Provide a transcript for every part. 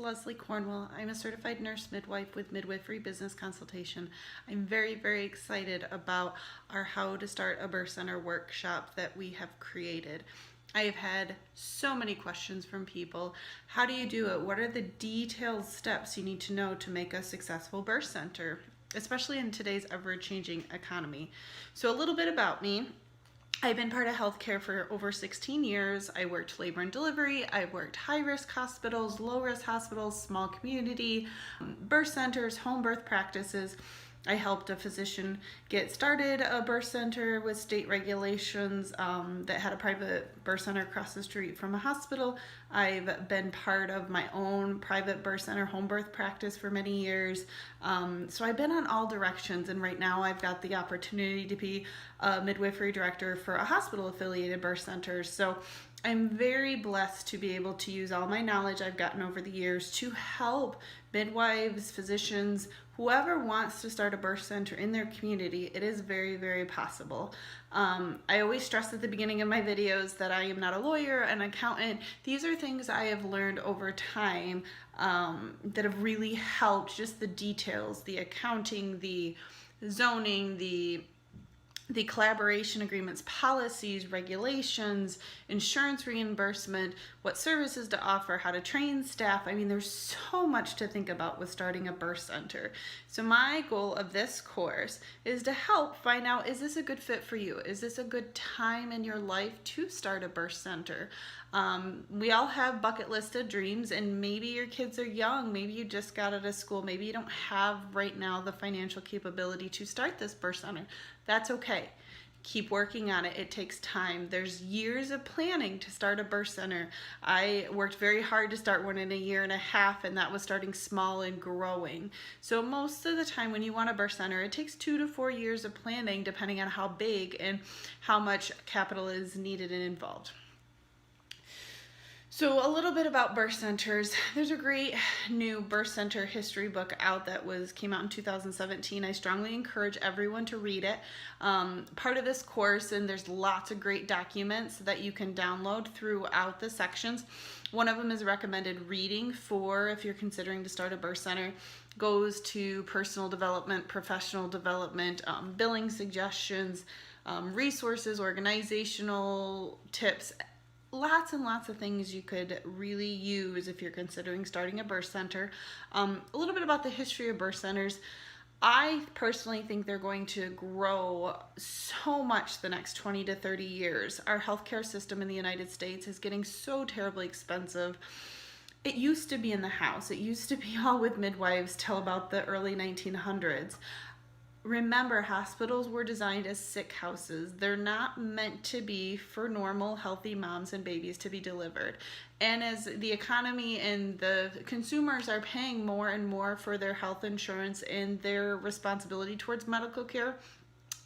Leslie Cornwell. I'm a certified nurse midwife with Midwifery Business Consultation. I'm very, very excited about our How to Start a Birth Center workshop that we have created. I have had so many questions from people. How do you do it? What are the detailed steps you need to know to make a successful birth center, especially in today's ever-changing economy? So a little bit about me. I've been part of healthcare for over 16 years. I worked labor and delivery. I worked high-risk hospitals, low-risk hospitals, small community, birth centers, home birth practices. I helped a physician get started a birth center with state regulations that had a private birth center across the street from a hospital. I've been part of my own private birth center home birth practice for many years. So I've been on all directions, and right now I've got the opportunity to be a midwifery director for a hospital-affiliated birth center. So I'm very blessed to be able to use all my knowledge I've gotten over the years to help midwives, physicians, whoever wants to start a birth center in their community. It is very, very possible. I always stress at the beginning of my videos that I am not a lawyer, an accountant. These are things I have learned over time that have really helped, just the details, the accounting, the zoning, the collaboration agreements, policies, regulations, insurance reimbursement, what services to offer, how to train staff. I mean, there's so much to think about with starting a birth center. So my goal of this course is to help find out, is this a good fit for you? Is this a good time in your life to start a birth center? We all have bucket listed dreams, and maybe your kids are young, maybe you just got out of school, maybe you don't have right now the financial capability to start this birth center. That's okay. Keep working on it. It takes time. There's years of planning to start a birth center. I worked very hard to start one in a year and a half, and that was starting small and growing. So most of the time when you want a birth center, it takes 2 to 4 years of planning, depending on how big and how much capital is needed and involved. So a little bit about birth centers. There's a great new birth center history book out that came out in 2017. I strongly encourage everyone to read it. Part of this course, and there's lots of great documents that you can download throughout the sections. One of them is recommended reading for if you're considering to start a birth center. Goes to personal development, professional development, billing suggestions, resources, organizational tips. Lots and lots of things you could really use if you're considering starting a birth center. A little bit about the history of birth centers. I personally think they're going to grow so much the next 20 to 30 years. Our healthcare system in the United States is getting so terribly expensive. It used to be in the house. It used to be all with midwives till about the early 1900s. Remember, hospitals were designed as sick houses. They're not meant to be for normal, healthy moms and babies to be delivered. And as the economy and the consumers are paying more and more for their health insurance and their responsibility towards medical care,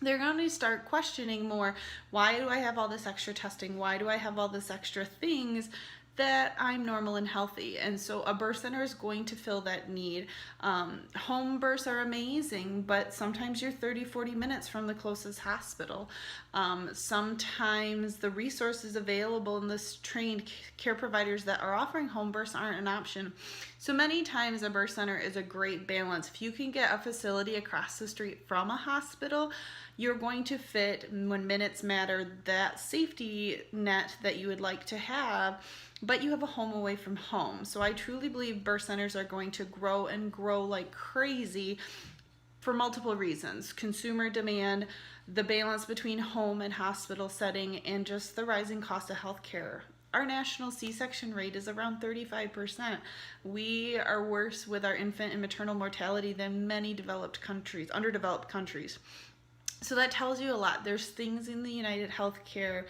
they're going to start questioning more, why do I have all this extra testing? Why do I have all this extra things that I'm normal and healthy? And so a birth center is going to fill that need. Home births are amazing, but sometimes you're 30-40 minutes from the closest hospital. Sometimes the resources available and the trained care providers that are offering home births aren't an option. So many times a birth center is a great balance. If you can get a facility across the street from a hospital, you're going to fit, when minutes matter, that safety net that you would like to have, but you have a home away from home. So I truly believe birth centers are going to grow and grow like crazy for multiple reasons. Consumer demand, the balance between home and hospital setting, and just the rising cost of healthcare. Our national C-section rate is around 35%. We are worse with our infant and maternal mortality than many developed countries, underdeveloped countries. So that tells you a lot. There's things in the United Healthcare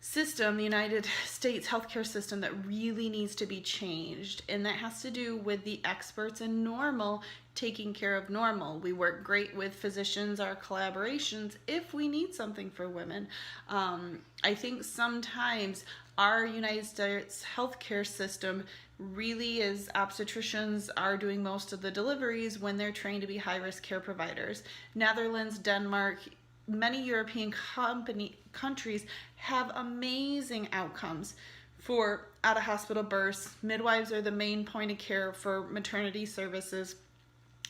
system, the United States healthcare system, that really needs to be changed, and that has to do with the experts in normal taking care of normal. We work great with physicians, our collaborations, if we need something for women. I think sometimes our United States healthcare system really is, obstetricians are doing most of the deliveries when they're trained to be high-risk care providers. Netherlands, Denmark, many European countries have amazing outcomes for out-of-hospital births. Midwives are the main point of care for maternity services.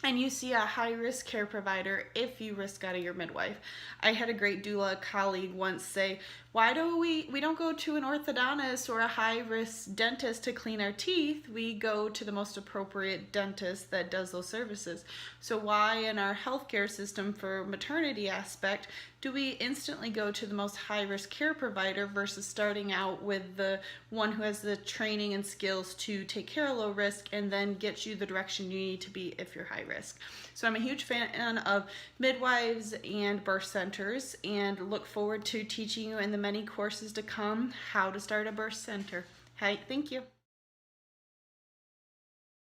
And you see a high-risk care provider if you risk out of your midwife. I had a great doula colleague once say, why do we don't go to an orthodontist or a high-risk dentist to clean our teeth? We go to the most appropriate dentist that does those services. So why in our healthcare system for maternity aspect do we instantly go to the most high-risk care provider versus starting out with the one who has the training and skills to take care of low risk and then get you the direction you need to be if you're high risk? So I'm a huge fan of midwives and birth centers, and look forward to teaching you in the many courses to come how to start a birth center. Hey, thank you.